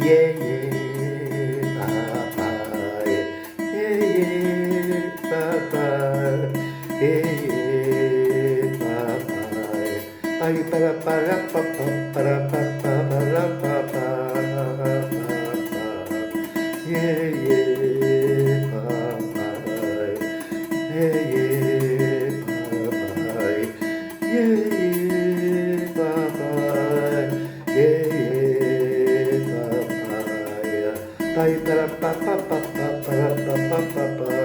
yeah, yeah, papa, yeah, yeah, papa, yeah, yeah, papa. Para para papa para papa para papa. Yeah, yeah, papa. Yeah, yeah, papa. Yeah, yeah, papa. Yeah, yeah, papa. Para para papa para papa.